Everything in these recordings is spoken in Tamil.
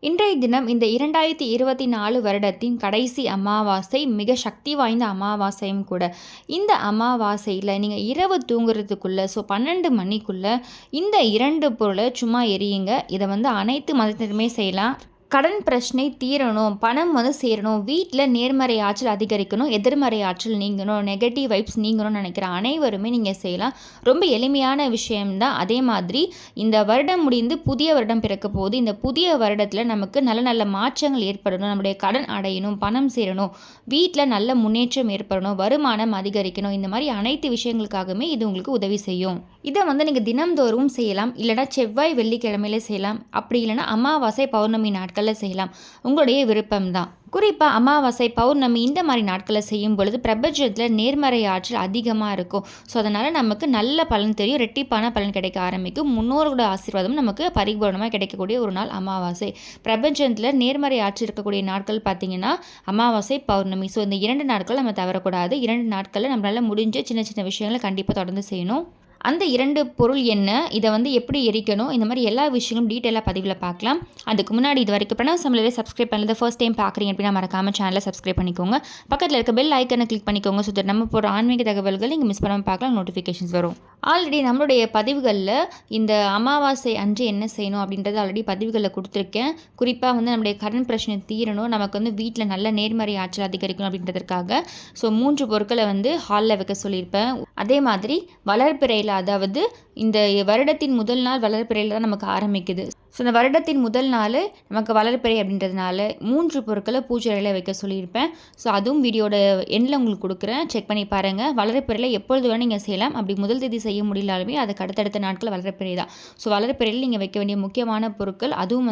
இன்றைய தினம் இந்த 2024 வருடத்தின் கடைசி அமாவாசை மிக சக்தி வாய்ந்த அமாவாசையும் கூட. இந்த அமாவாசையில் நீங்கள் இரவு தூங்குறதுக்குள்ளே 12 மணிக்குள்ளே இந்த 2 பொருளை சும்மா எரியுங்க. இதை அனைத்து மதத்தினருமே செய்யலாம். கடன் பிரச்சனை தீரணும், பணம் சேரணும், வீட்டில் நேர்மறை ஆற்றல் அதிகரிக்கணும், எதிர்மறை ஆற்றல் நீங்கணும், நெகட்டிவ் வைப்ஸ் நீங்கணும்னு நினைக்கிற அனைவருமே நீங்கள் செய்யலாம். ரொம்ப எளிமையான விஷயம்தான். அதே மாதிரி இந்த வருடம் முடிந்து புதிய வருடம் பிறக்க போது. இந்த புதிய வருடத்தில் நமக்கு நல்ல நல்ல மாற்றங்கள் ஏற்படணும், நம்முடைய கடன் அடையணும், பணம் சேரணும், வீட்டில் நல்ல முன்னேற்றம் ஏற்படணும், வருமானம் அதிகரிக்கணும். இந்த மாதிரி அனைத்து விஷயங்களுக்காகவுமே இது உங்களுக்கு உதவி செய்யும். இதை நீங்கள் தினம்தோறும் செய்யலாம், இல்லைனா செவ்வாய் வெள்ளிக்கிழமையில செய்யலாம், அப்படி இல்லைனா அமாவாசை பௌர்ணமி நாட்களில் செய்யலாம். உங்களுடைய விருப்பம்தான். குறிப்பாக அமாவாசை பௌர்ணமி இந்த மாதிரி நாட்களில் செய்யும் பொழுது பிரபஞ்சத்தில் நேர்மறை ஆற்றல் அதிகமாக இருக்கும். ஸோ அதனால் நமக்கு நல்ல பலன் தெரியும், ரெட்டிப்பான பலன் கிடைக்க ஆரம்பிக்கும். முன்னோர்களோட ஆசீர்வாதம் நமக்கு பரிபூர்ணமாக கிடைக்கக்கூடிய ஒரு நாள் அமாவாசை. பிரபஞ்சத்தில் நேர்மறை ஆற்றல் இருக்கக்கூடிய நாட்கள் பார்த்திங்கன்னா அமாவாசை பௌர்ணமி. ஸோ இந்த 2 நாட்கள் நம்ம தவறக்கூடாது. 2 நாட்களில் நம்மளால் முடிஞ்ச சின்ன சின்ன விஷயங்களை கண்டிப்பாக தொடர்ந்து செய்யணும். அந்த 2 பொருள் என்ன, இதை எப்படி எரிக்கணும், இந்த மாதிரி எல்லா விஷயங்களும் டீட்டெயிலாக பதிவில் பார்க்கலாம். அதுக்கு முன்னாடி இது வரைக்கும் பிரணவ் சமையலை சப்ஸ்கிரைப் பண்ணல, ஃபர்ஸ்ட் டைம் பார்க்குறீங்க அப்படின்னா மறக்காமல் சேனலை சப்ஸ்கிரைப் பண்ணிக்கோங்க. பக்கத்தில் இருக்க பெல் ஐக்கனை கிளிக் பண்ணிக்கோங்க. ஸோ நம்ம போகிற ஆன்மீக தகவல்கள் நீங்கள் மிஸ் பண்ணாமல் பார்க்கலாம், நோட்டிஃபிகேஷன்ஸ் வரும். ஆல்ரெடி நம்மளுடைய பதிவுகளில் இந்த அமாவாசை அன்று என்ன செய்யணும் அப்படின்றது ஆல்ரெடி பதிவுகளில் கொடுத்துருக்கேன். குறிப்பாக நம்மளுடைய கடன் பிரச்சனை தீரணும், நமக்கு வீட்டில் நல்ல நேர்மறை ஆற்றல் அதிகரிக்கணும் அப்படின்றதுக்காக. ஸோ 3 பொருட்களை ஹாலில் வைக்க சொல்லியிருப்பேன். அதே மாதிரி வளர்பிறையில், அதாவது இந்த வருடத்தின் முதல் நாள் வளர்பிறையில் தான் நமக்கு ஆரம்பிக்குது. ஸோ இந்த வருடத்தின் முதல் நாள் நமக்கு வளர்பிறை அப்படின்றதுனால 3 பொருட்களை பூஜை அறையில் வைக்க சொல்லியிருப்பேன். ஸோ அதுவும் வீடியோட எண்ணில் உங்களுக்கு கொடுக்குறேன், செக் பண்ணி பாருங்கள். வளர்பிறையில் எப்பொழுது வேணும் நீங்கள் செய்யலாம். அப்படி முதல் தேதி செய்ய முடியலாலுமே அதுக்கு அடுத்தடுத்த நாட்கள் வளர்பிறை தான். ஸோ வளர்பிறையில் நீங்கள் வைக்க வேண்டிய முக்கியமான பொருட்கள், அதுவும்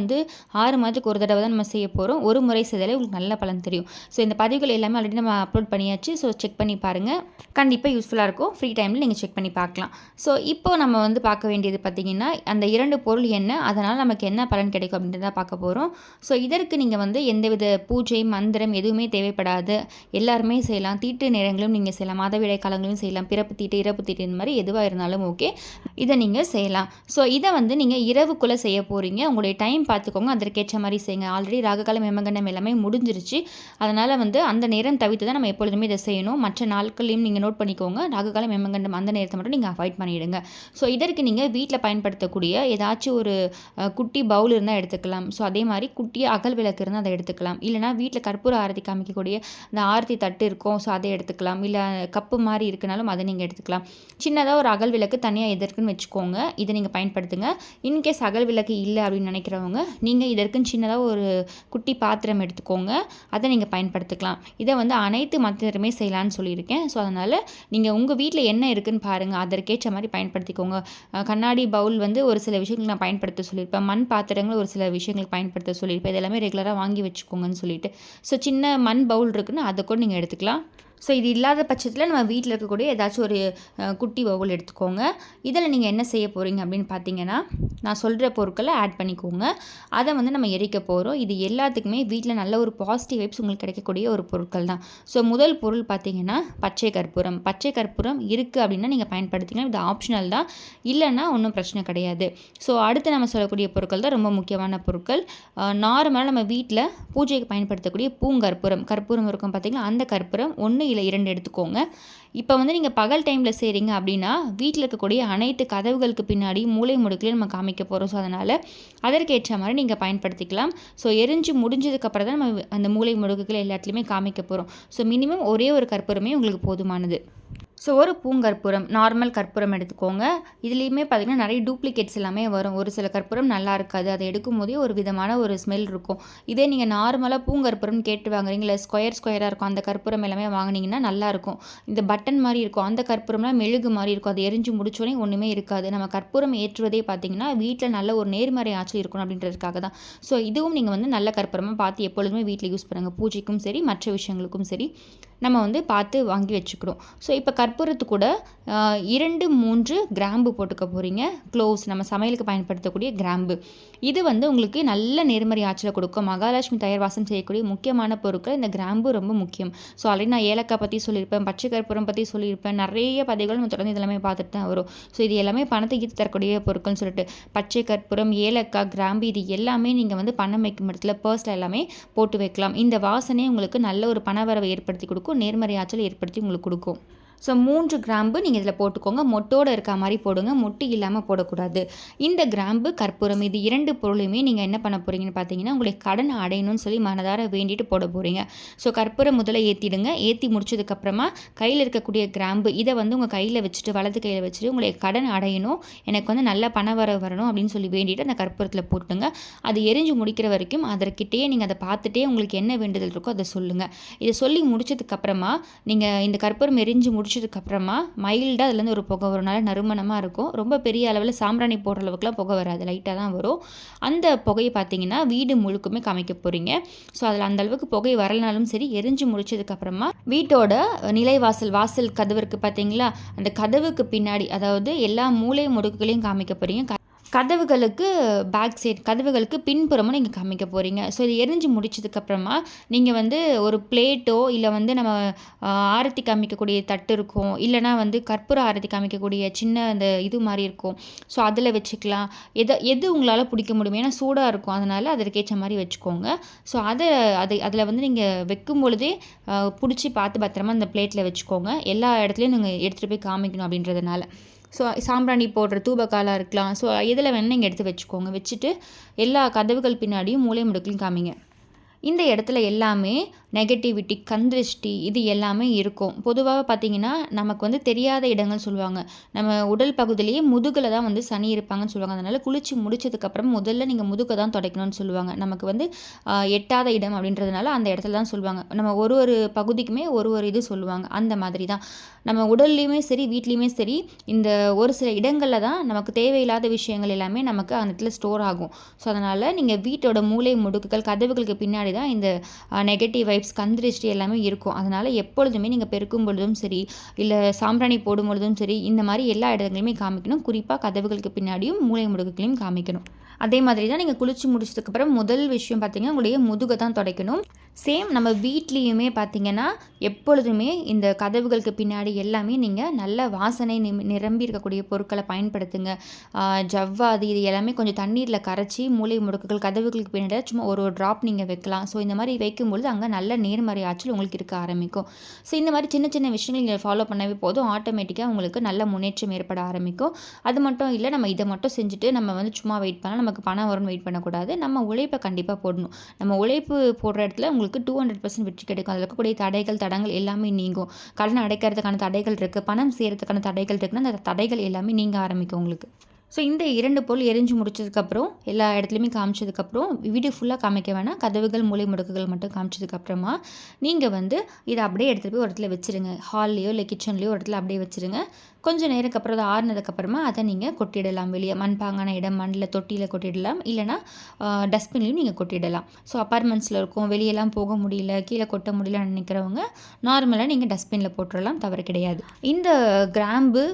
6 மாதத்துக்கு ஒரு தடவை தான் நம்ம செய்ய போகிறோம். ஒரு முறை செய்தாலே உங்களுக்கு நல்ல பலன் தெரியும். ஸோ இந்த பதிவுகள் எல்லாமே ஆல்ரெடி நம்ம அப்லோட் பண்ணியாச்சு. ஸோ செக் பண்ணி பாருங்கள், கண்டிப்பாக யூஸ்ஃபுல்லாக இருக்கும். ஃப்ரீ டைமில் நீங்கள் செக் பண்ணி பார்க்கலாம். ஸோ இப்போ நம்ம பார்க்க வேண்டியது பார்த்திங்கன்னா அந்த 2 பொருள் என்ன, அதனால் நமக்கு என்ன பலன் கிடைக்கும் அப்படின்றத பார்க்க போகிறோம். ஸோ இதற்கு நீங்கள் எந்தவித பூஜை மந்திரம் எதுவுமே தேவைப்படாது, எல்லாருமே செய்யலாம். தீட்டு நேரங்களும் நீங்கள் செய்யலாம், மாதவிடாய் காலங்களும் செய்யலாம், பிறப்பு தீட்டு இறப்பு தீட்டு இந்த மாதிரி எதுவாக இருந்தாலும் ஓகே, இதை நீங்கள் செய்யலாம். ஸோ இதை நீங்கள் இரவுக்குள்ளே செய்ய போகிறீங்க. உங்களுடைய டைம் பார்த்துக்கோங்க, அதற்கேற்ற மாதிரி செய்யுங்க. ஆல்ரெடி ராககாலம் யமகண்டம் எல்லாமே முடிஞ்சிருச்சு. அதனால் அந்த நேரம் தவிர்த்து தான் நம்ம எப்பொழுதுமே இதை செய்யணும். மற்ற நாட்களையும் நீங்கள் நோட் பண்ணிக்கோங்க. ராககாலம் யமகண்டம் அந்த நேரத்தை மட்டும் நீங்கள் அவாய்ட் பண்ணிவிடுங்க. ஸோ இதற்கு நீங்கள் வீட்டில் பயன்படுத்தக்கூடிய ஏதாச்சும் ஒரு குட்டி பவுல் இருந்தால் எடுத்துக்கலாம். ஸோ அதே மாதிரி குட்டி அகல் விளக்கு இருந்தால் அதை எடுத்துக்கலாம். இல்லைனா வீட்டில் கற்பூர ஆரத்தி காமிக்கக்கூடிய அந்த ஆரத்தி தட்டு இருக்கும், ஸோ அதை எடுத்துக்கலாம். இல்லை கப்பு மாதிரி இருக்குனாலும் அதை நீங்கள் எடுத்துக்கலாம். சின்னதாக ஒரு அகல் விளக்கு தனியாக எதற்குன்னு வச்சுக்கோங்க, இதை நீங்கள் பயன்படுத்துங்க. இன்கேஸ் அகல் விளக்கு இல்லை அப்படின்னு நினைக்கிறவங்க நீங்கள் இதற்குன்னு சின்னதாக ஒரு குட்டி பாத்திரம் எடுத்துக்கோங்க, அதை நீங்கள் பயன்படுத்திக்கலாம். இதை அனைத்து மதத்தினருமே செய்யலான்னு சொல்லியிருக்கேன். ஸோ அதனால் நீங்கள் உங்கள் வீட்டில் என்ன இருக்குதுன்னு பாருங்கள், அதற்கேற்ற மாதிரி பயன்படுத்திக்கோங்க. கண்ணாடி பவுல் ஒரு சில விஷயங்களுக்கு நான் பயன்படுத்த சொல்லியிருப்பேன், மண் பாத்திரங்கள் ஒரு சில விஷயங்களுக்கு பயன்படுத்த சொல்லியிருப்பேன். இதெல்லாமே ரெகுலராக வாங்கி வச்சுக்கோங்கன்னு சொல்லிட்டு. ஸோ சின்ன மண் பவுல் இருக்குன்னு அதை கூட நீங்கள் எடுத்துக்கலாம். ஸோ இது இல்லாத பட்சத்தில் நம்ம வீட்டில் இருக்கக்கூடிய ஏதாச்சும் ஒரு குட்டி பவுல் எடுத்துக்கோங்க. இதில் நீங்கள் என்ன செய்ய போகிறீங்க அப்படின்னு பார்த்தீங்கன்னா, நான் சொல்கிற பொருட்களை ஆட் பண்ணிக்கோங்க. அதை நம்ம எரிக்க போகிறோம். இது எல்லாத்துக்குமே வீட்டில் நல்ல ஒரு பாசிட்டிவ் வைப்ஸ் உங்களுக்கு கிடைக்கக்கூடிய ஒரு பொருட்கள் தான். ஸோ முதல் பொருள் பார்த்தீங்கன்னா பச்சை கற்பூரம். பச்சை கற்பூரம் இருக்குது அப்படின்னா நீங்கள் பயன்படுத்திக்கலாம், இது ஆப்ஷனல் தான், இல்லைன்னா ஒன்றும் பிரச்சனை கிடையாது. ஸோ அடுத்து நம்ம சொல்லக்கூடிய பொருட்கள் தான் ரொம்ப முக்கியமான பொருட்கள். நார்மலாக நம்ம வீட்டில் பூஜைக்கு பயன்படுத்தக்கூடிய பூங்கற்பூரம், கற்பூரம் இருக்கும் பார்த்தீங்களா, அந்த கற்பூரம் 1 இல்லை 2 எடுத்துக்கோங்க. இப்போ நீங்கள் பகல் டைமில் செய்கிறீங்க அப்படின்னா வீட்டில் இருக்கக்கூடிய அனைத்து கதவுகளுக்கு பின்னாடி மூலை முடுக்கிலையும் நம்ம காமிக்க போகிறோம். ஸோ அதனால் அதற்கேற்ற மாதிரி நீங்கள் பயன்படுத்திக்கலாம். ஸோ எரிஞ்சு முடிஞ்சதுக்கப்புறம் தான் நம்ம அந்த மூலை முடுக்குகள் எல்லாத்துலேயுமே காமிக்க போகிறோம். ஸோ மினிமம் ஒரே ஒரு கற்பூரமே உங்களுக்கு போதுமானது. ஸோ ஒரு பூங்கற்பூரம், நார்மல் கற்பூரம் எடுத்துக்கோங்க. இதுலேயுமே பார்த்திங்கன்னா நிறைய டூப்ளிகேட்ஸ் எல்லாமே வரும். ஒரு சில கற்பூரம் நல்லா இருக்காது, அதை எடுக்கும் போதே ஒரு விதமான ஒரு ஸ்மெல் இருக்கும். இதே நீங்கள் நார்மலாக பூங்கற்பூரம் கேட்டு வாங்குறீங்களா, ஸ்கொயராக இருக்கும் அந்த கற்பூரம் எல்லாமே வாங்கினீங்கன்னா நல்லாயிருக்கும். இந்த பட்டன் மாதிரி இருக்கும் அந்த கற்பூரம்லாம் மெழுகு மாதிரி இருக்கும், அது எரிஞ்சு முடிச்சோடனே ஒன்றுமே இருக்காது. நம்ம கற்பூரம் ஏற்றுவதே பார்த்திங்கன்னா வீட்டில் நல்ல ஒரு நேர்மறை ஆற்றல் இருக்கணும் அப்படின்றதுக்காக தான். ஸோ இதுவும் நீங்கள் நல்ல கற்பூரமாக பார்த்து எப்பொழுதுமே வீட்டில் யூஸ் பண்ணுங்கள், பூஜைக்கும் சரி மற்ற விஷயங்களுக்கும் சரி. நம்ம வந்து பார்த்து வாங்கி வச்சுக்கணும். ஸோ இப்போ கற்பூரத்து கூட 2-3 கிராம்பு போட்டுக்க போகிறீங்க. க்ளோவ்ஸ் நம்ம சமையலுக்கு பயன்படுத்தக்கூடிய கிராம்பு. இது வந்து உங்களுக்கு நல்ல நேர்மறை ஆற்றலை கொடுக்கும். மகாலட்சுமி தயார் வாசம் செய்யக்கூடிய முக்கியமான பொருட்கள் இந்த கிராம்பு ரொம்ப முக்கியம். ஸோ ஆல்ரெடி நான் ஏலக்காய் பற்றி சொல்லியிருப்பேன், பச்சை கற்பூரம் பற்றி சொல்லியிருப்பேன், நிறைய பதிவுகள் நம்ம தொடர்ந்து இதெல்லாமே பார்த்துட்டு தான் வரும். ஸோ இது எல்லாமே பணத்தை ஈர்த்து தரக்கூடிய பொருட்கள்னு சொல்லிட்டு பச்சை கற்பூரம், ஏலக்காய், கிராம்பு இது எல்லாமே நீங்கள் வந்து பணம் வைக்கும் இடத்துல பர்ஸில் எல்லாமே போட்டு வைக்கலாம். இந்த வாசனை உங்களுக்கு நல்ல ஒரு பணவரவை ஏற்படுத்தி கொடுக்கும், நேர்மறை ஆற்றலை ஏற்படுத்தி உங்களுக்கு கொடுக்கும். ஸோ 3 கிராம்பு நீங்கள் இதில் போட்டுக்கோங்க. மொட்டோடு இருக்க மாதிரி போடுங்க, மொட்டு இல்லாமல் போடக்கூடாது. இந்த கிராம்பு, கற்பூரம் இது 2 பொருளையுமே நீங்கள் என்ன பண்ண போகிறீங்கன்னு பார்த்தீங்கன்னா, உங்களுக்கு கடன் அடையணும்னு சொல்லி மனதார வேண்டிட்டு போட போகிறீங்க. ஸோ கற்பூரம் முதல்ல ஏற்றிடுங்க. ஏற்றி முடிச்சதுக்கப்புறமா கையில் இருக்கக்கூடிய கிராம்பு இதை வந்து உங்கள் கையில் வச்சுட்டு, வலது கையில் வச்சுட்டு உங்களுக்கு கடன் அடையணும், எனக்கு வந்து நல்ல பண வரணும் அப்படின்னு சொல்லி வேண்டிட்டு அந்த கற்பூரத்தில் போட்டுங்க. அது எரிஞ்சு முடிக்கிற வரைக்கும் அதற்கிட்டே நீங்கள் அதை பார்த்துட்டே உங்களுக்கு என்ன வேண்டுதல் இருக்கோ அதை சொல்லுங்கள். இதை சொல்லி முடிச்சதுக்கப்புறமா நீங்கள் இந்த கற்பூரம் எரிஞ்சு முடிச்சதுக்கப்புறமா மைல்டாக அதுலேருந்து ஒரு புகை வரும், நல்லா நறுமணமாக இருக்கும். ரொம்ப பெரிய அளவில் சாம்பிராணி போடுற அளவுக்குலாம் புகை வராது, லைட்டாக தான் வரும். அந்த புகையை பார்த்தீங்கன்னா வீடு முழுக்குமே காமிக்க போகிறீங்க. ஸோ அதில் அந்த அளவுக்கு புகை வரலனாலும் சரி, எரிஞ்சு முடிச்சதுக்கப்புறமா வீட்டோட வாசல் கதவு இருக்குது பார்த்தீங்களா, அந்த கதவுக்கு பின்னாடி, அதாவது எல்லா மூலை முடுக்குகளையும் காமிக்க போகிறீங்க. கதவுகளுக்கு பேக் சைட், கதவுகளுக்கு பின்புறமும் நீங்கள் காமிக்க போகிறீங்க. ஸோ இது எரிஞ்சு முடிச்சதுக்கப்புறமா நீங்கள் வந்து ஒரு பிளேட்டோ இல்லை வந்து நம்ம ஆரத்தி காமிக்கக்கூடிய தட்டு இருக்கும், இல்லைனா வந்து கற்பூர ஆரத்தி காமிக்கக்கூடிய சின்ன அந்த இது மாதிரி இருக்கும். ஸோ அதில் வச்சுக்கலாம். எது உங்களால் பிடிக்க முடியும், ஏன்னா சூடாக இருக்கும், அதனால் அதற்கேற்ற மாதிரி வச்சுக்கோங்க. ஸோ அதில் வந்து நீங்கள் வைக்கும் பொழுதே பிடிச்சி பார்த்து பத்திரமா அந்த பிளேட்டில் வச்சுக்கோங்க. எல்லா இடத்துலையும் நீங்கள் எடுத்துகிட்டு போய் காமிக்கணும் அப்படின்றதுனால. ஸோ சாம்பிராணி போடுற தூபக்காலாக இருக்கலாம். ஸோ எதில் வேணால் நீங்கள் எடுத்து வச்சுக்கோங்க. வச்சுட்டு எல்லா கதவுகள் பின்னாடியும் மூலை முடுக்கலையும் காமிங்க. இந்த இடத்துல எல்லாமே நெகட்டிவிட்டி, கந்திருஷ்டி இது எல்லாமே இருக்கும். பொதுவாக பார்த்திங்கன்னா நமக்கு வந்து தெரியாத இடங்கள் சொல்லுவாங்க. நம்ம உடல் பகுதியிலேயே முதுகில் தான் வந்து சனி இருப்பாங்கன்னு சொல்லுவாங்க. அதனால் குளித்து முடிச்சதுக்கப்புறம் முதல்ல நீங்கள் முதுகை தான் துடைக்கணும்னு சொல்லுவாங்க. நமக்கு வந்து எட்டாத இடம் அப்படின்றதுனால அந்த இடத்துல தான் சொல்லுவாங்க. நம்ம ஒரு பகுதிக்குமே ஒரு இது சொல்லுவாங்க. அந்த மாதிரி தான் நம்ம உடல்லையுமே சரி, வீட்லேயுமே சரி, இந்த ஒரு சில இடங்களில் தான் நமக்கு தேவையில்லாத விஷயங்கள் எல்லாமே நமக்கு அந்த இடத்துல ஸ்டோர் ஆகும். ஸோ அதனால் நீங்கள் வீட்டோட மூலை முடுக்குகள், கதவுகளுக்கு பின்னாடி தான் இந்த நெகட்டிவ் வைப்ஸ், கந்திருஷ்டி எல்லாமே இருக்கும். அதனால் எப்பொழுதுமே நீங்கள் பெருக்கும் பொழுதும் சரி, இல்லை சாம்பிராணி போடும் பொழுதும் சரி, இந்த மாதிரி எல்லா இடங்களையுமே காமிக்கணும். குறிப்பாக கதவுகளுக்கு பின்னாடியும் மூலை முடுக்குகளையும் காமிக்கணும். அதே மாதிரி தான் நீங்கள் குளித்து முடிச்சதுக்கப்புறம் முதல் விஷயம் பார்த்திங்கன்னா உங்களுடைய முதுகை தான் துடைக்கணும். சேம் நம்ம வீட்லேயுமே பார்த்திங்கன்னா எப்பொழுதுமே இந்த கதவுகளுக்கு பின்னாடி எல்லாமே நீங்கள் நல்ல வாசனை நிரம்பி இருக்கக்கூடிய பொருட்களை பயன்படுத்துங்க. ஜவ்வாது இது எல்லாமே கொஞ்சம் தண்ணீரில் கரைச்சி மூலை முடுக்குகள், கதவுகளுக்கு பின்னாடி சும்மா ஒரு ட்ராப் நீங்கள் வைக்கலாம். ஸோ இந்த மாதிரி வைக்கும்பொழுது அங்கே நல்ல நேர்மறை ஆற்றல் உங்களுக்கு இருக்க ஆரம்பிக்கும். ஸோ இந்த மாதிரி சின்ன சின்ன விஷயங்கள் நீங்கள் ஃபாலோ பண்ணவே போதும், ஆட்டோமேட்டிக்காக உங்களுக்கு நல்ல முன்னேற்றம் ஏற்பட ஆரம்பிக்கும். அது மட்டும் இல்லை, நம்ம இதை மட்டும் செஞ்சுட்டு நம்ம வந்து சும்மா வெயிட் பண்ணால் நமக்கு பணம் வரும்னு வெயிட் பண்ணக்கூடாது. நம்ம உழைப்பை கண்டிப்பாக போடணும். நம்ம உழைப்பு போடுற இடத்துல உங்களுக்கு 200% வெற்றி கிடைக்கும். அதில் இருக்கக்கூடிய தடங்கள் எல்லாமே நீங்கும். கடன் அடைக்கிறதுக்கான தடைகள் இருக்குது, பணம் சேரத்துக்கான தடைகள் இருக்குன்னா அந்த தடைகள் எல்லாமே நீங்க ஆரம்பிக்கும் உங்களுக்கு. ஸோ இந்த 2 பொருள் எரிஞ்சு முடிச்சதுக்கப்புறம் எல்லா இடத்துலையுமே காமிச்சதுக்கப்புறம் வீடு ஃபுல்லாக காமிக்க வேணாம், கதவுகள் மூலை முடுக்குகள் மட்டும் காமிச்சதுக்கப்புறமா நீங்கள் வந்து இதை அப்படியே எடுத்துகிட்டு போய் ஒரு இடத்துல வச்சுருங்க. ஹால்லையோ இல்லை கிச்சன்லேயோ ஒரு இடத்துல அப்படியே வச்சுருங்க. கொஞ்சம் நேரத்துக்கு அப்புறம் அதை ஆறுனதுக்கப்புறமா அதை நீங்கள் கொட்டிடலாம். வெளியே மண்பாங்கான இடம், மண்ணில் தொட்டியில் கொட்டிடலாம், இல்லைனா டஸ்ட்பின்லையும் நீங்கள் கொட்டிடலாம். ஸோ அப்பார்ட்மெண்ட்ஸில் இருக்கும், வெளியெல்லாம் போக முடியல, கீழே கொட்ட முடியலன்னு நினைக்கிறவங்க நார்மலாக நீங்கள் டஸ்ட்பினில் போட்டுடலாம், தவறு கிடையாது. இந்த கிராம்பு,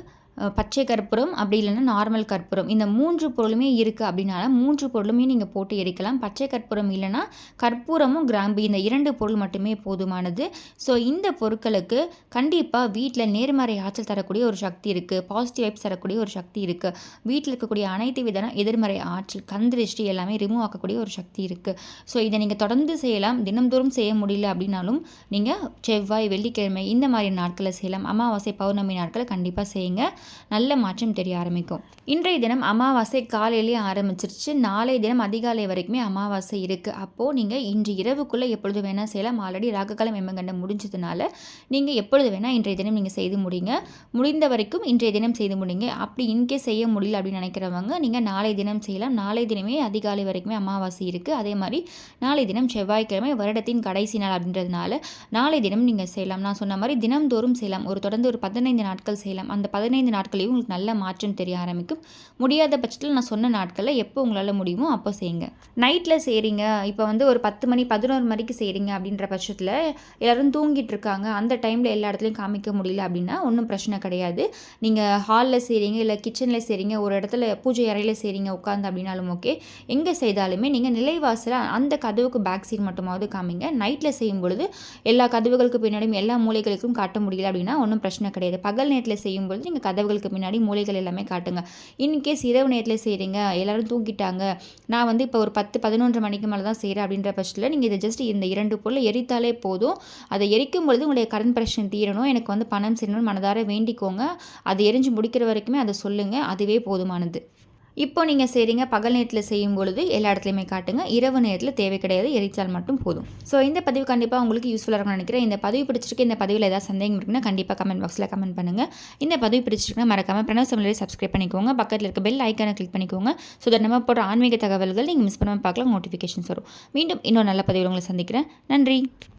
பச்சை கற்பூரம், அப்படி இல்லைன்னா நார்மல் கற்பூரம், இந்த 3 பொருளுமே இருக்குது அப்படின்னால 3 பொருளுமே நீங்கள் போட்டு எரிக்கலாம். பச்சை கற்பூரம் இல்லைன்னா கற்பூரமும் கிராம்பு, இந்த 2 பொருள் மட்டுமே போதுமானது. ஸோ இந்த பொருட்களுக்கு கண்டிப்பாக வீட்டில் நேர்மறை ஆற்றல் தரக்கூடிய ஒரு சக்தி இருக்குது, பாசிட்டிவ் வைப்ஸ் தரக்கூடிய ஒரு சக்தி இருக்குது. வீட்டில் இருக்கக்கூடிய அனைத்து விதமான எதிர்மறை ஆற்றல், கந்திருஷ்டி எல்லாமே ரிமூவ் ஆக்கக்கூடிய ஒரு சக்தி இருக்குது. ஸோ இதை நீங்கள் தொடர்ந்து செய்யலாம். தினம்தோறும் செய்ய முடியல அப்படின்னாலும் நீங்கள் செவ்வாய், வெள்ளிக்கிழமை இந்த மாதிரி நாட்களில் செய்யலாம். அமாவாசை, பௌர்ணமி நாட்களை கண்டிப்பாக செய்யுங்க. நல்ல மாற்றம் தெரிய ஆரம்பிக்கும். இன்றைய தினம் அமாவாசை காலையிலேயே ஆரம்பிச்சிருச்சு. நாளைய தினம் அதிகாலை வரைக்குமே அமாவாசை இருக்குது. அப்போது நீங்கள் இன்று இரவுக்குள்ளே எப்பொழுது வேணால் செய்யலாம். ஆல்ரெடி ராகுகாலம் எம்மகண்டம் முடிஞ்சதுனால நீங்கள் எப்பொழுது வேணால் இன்றைய தினம் நீங்கள் செய்து முடிங்க. முடிந்த வரைக்கும் இன்றைய தினம் செய்து முடிங்க. அப்படி இன்கேஸ் செய்ய முடியல அப்படின்னு நினைக்கிறவங்க நீங்கள் நாளைய தினம் செய்யலாம். நாளைய தினமே அதிகாலை வரைக்குமே அமாவாசை இருக்குது. அதே மாதிரி நாளைய தினம் செவ்வாய்க்கிழமை, வருடத்தின் கடைசி நாள் அப்படின்றதுனால நாளைய தினம் நீங்கள் செய்யலாம். நான் சொன்ன மாதிரி தினம்தோறும் செய்யலாம். தொடர்ந்து ஒரு 15 நாட்கள் செய்யலாம். அந்த 15 நாட்களையும் உங்களுக்கு நல்ல மாற்றம் தெரிய ஆரம்பிக்கும். முடியாத பட்சத்தில் நான் சொன்ன நாட்களில் எப்போ உங்களால் முடியுமோ அப்போ செய்யுங்க. நைட்டில் செய்கிறீங்க, இப்போ வந்து ஒரு 10 மணி 11 மணிக்கு செய்கிறீங்க அப்படின்ற பட்சத்தில் எல்லோரும் தூங்கிட்டு இருக்காங்க, அந்த டைமில் எல்லா இடத்துலையும் காமிக்க முடியல அப்படின்னா ஒன்றும் பிரச்சனை கிடையாது. நீங்கள் ஹாலில் செய்கிறீங்க, இல்லை கிச்சனில் செய்கிறீங்க, ஒரு இடத்துல பூஜை அறையில் செய்கிறீங்க உட்காந்து அப்படின்னாலும் ஓகே. எங்கே செய்தாலுமே நீங்கள் நிலைவாசல அந்த கதவுக்கு பேக் சைடு மட்டுமாவது காமிங்க. நைட்டில் செய்யும் பொழுது எல்லா கதவுகளுக்கு பின்னாடியும் எல்லா மூலைகளுக்கும் காட்ட முடியல அப்படின்னா ஒன்றும் பிரச்சனை கிடையாது. பகல் நேரத்தில் செய்யும்பொழுது நீங்கள் கதவுகளுக்கு பின்னாடி மூலைகள் எல்லாமே காட்டுங்க. இன்கேஸ் இரவு நேரத்தில் செய்கிறீங்க, எல்லோரும் தூங்கிட்டாங்க, நான் வந்து இப்போ ஒரு 10-11 மணிக்கு மேலே தான் செய்கிறேன் அப்படின்ற பட்சத்தில் நீங்கள் இதை ஜஸ்ட் இந்த 2 பொருளை எரித்தாலே போதும். அதை எரிக்கும் பொழுது உங்களுடைய கடன் பிரச்சனை தீரணும், எனக்கு வந்து பணம் சேரணும்னு மனதார வேண்டிக்கோங்க. அது எரிஞ்சு முடிக்கிற வரைக்குமே அதை சொல்லுங்கள், அதுவே போதுமானது. இப்போ நீங்கள் செய்கிறீங்க, பகல் நேரத்தில் செய்யும் பொழுது எல்லா இடத்துலையுமே காட்டுங்க. இரவு நேரத்தில் தேவை கிடையாது, எரித்தால் மட்டும் போதும். ஸோ இந்த பதிவு கண்டிப்பாக உங்களுக்கு யூஸ்ஃபுல்லாக இருக்கும்னு நினைக்கிறேன். இந்த பதிவு பிடிச்சிருக்கு, இந்த பதிவில் ஏதாவது சந்தேகம் இருக்குன்னா கண்டிப்பாக கமெண்ட் பாக்ஸில் கமெண்ட் பண்ணுங்கள். இந்த பதிவு பிடிச்சிருக்குன்னா மறக்காமல் பிரணவ் சமையலை சப்ஸ்கிரைப் பண்ணிக்கோங்க. பக்கத்தில் இருக்க பெல் ஐக்கானை கிளிக் பண்ணிக்கோங்க. ஸோ தட் நம்ம போகிற ஆன்மீக தகவல்கள் நீங்கள் மிஸ் பண்ணாமல் பார்க்கலாம், நோட்டிஃபிகேஷன்ஸ் வரும். மீண்டும் இன்னொரு நல்ல பதிவில் உங்களை சந்திக்கிறேன். நன்றி.